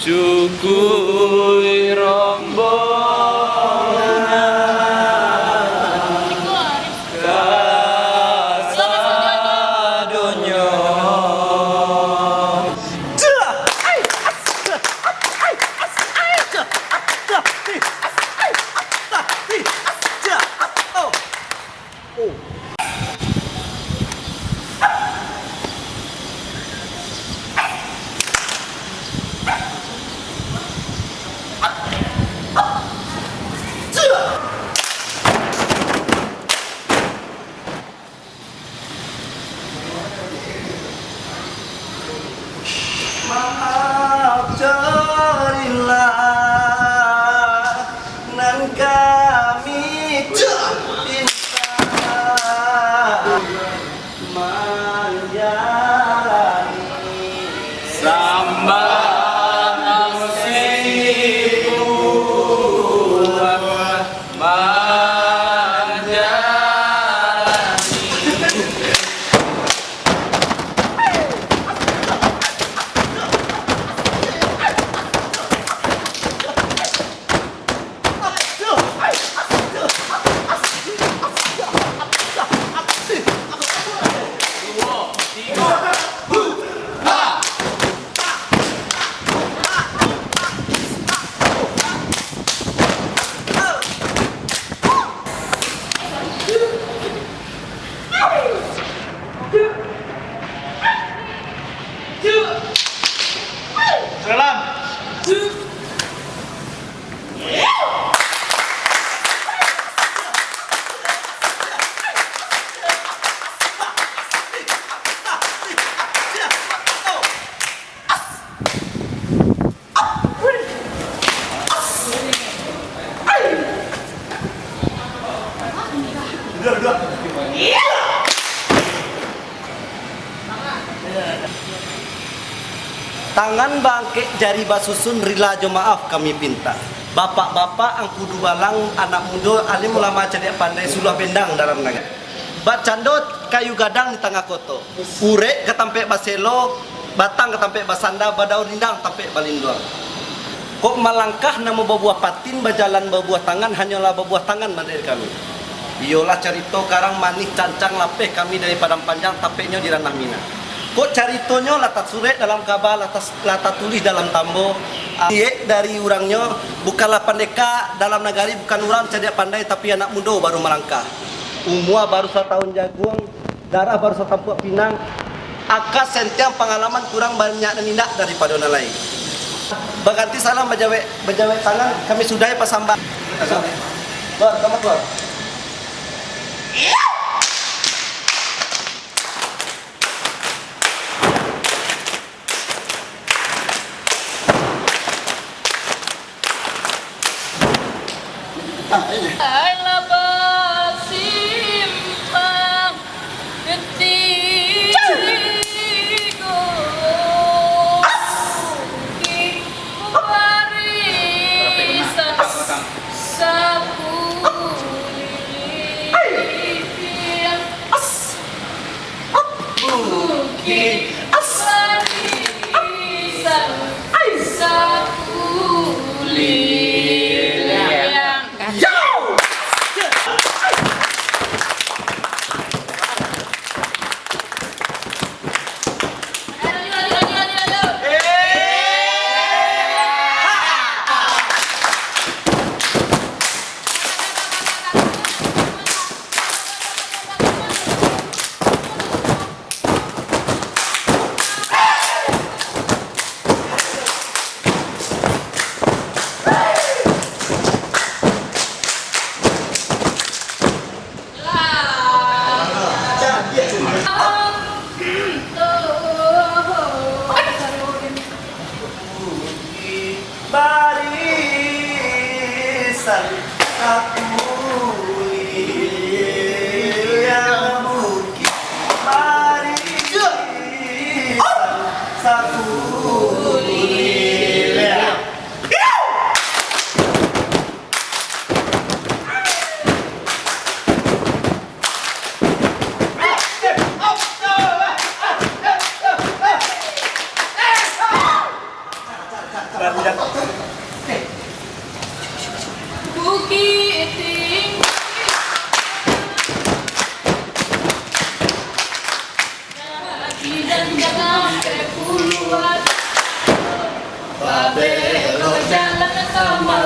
Sukui rombongan kasadonya. Maaf carilah nan kami cinta menjalani Sambang sibuan menjalani. Tangan bangke jari basusun rila jo maaf kami pinta. Bapak-bapak ang kudu balang anak muda alim ulama cerdik pandai sulah bendang dalam naga. Bat candot kayu gadang di tengah koto. Urek ketampe baselo, batang ketampe basanda, badaun lindang tampe balinduang. Kok malangkah nama berbuah patin berjalan berbuah tangan hanyalah berbuah tangan mandiri kami. Biolah cerita karang manis cancang lapeh kami dari padang panjang tapeknya di ranah mina. Kok caritonyo latat suret dalam kabar, latat tulis dalam tambo. Diek dari urangnya bukanlah pandeka dalam nagari, bukan orang cerdik pandai tapi anak muda baru melangkah. Umur baru 1 tahun jagung, darah baru 1 tampuk pinang. Akas sentiang pengalaman kurang banyak dan indah daripada orang lain. Berganti salam berjawab tangan kami sudahi pasambah. Keluar, kamu keluar. Alah bersimpang detikku barisan sapu lilin bukit barisan sapu lilin. Satu yang mungkin. Mari kita satu Bukit tinggi kaki dan sampai puluhan Babelo jalan sama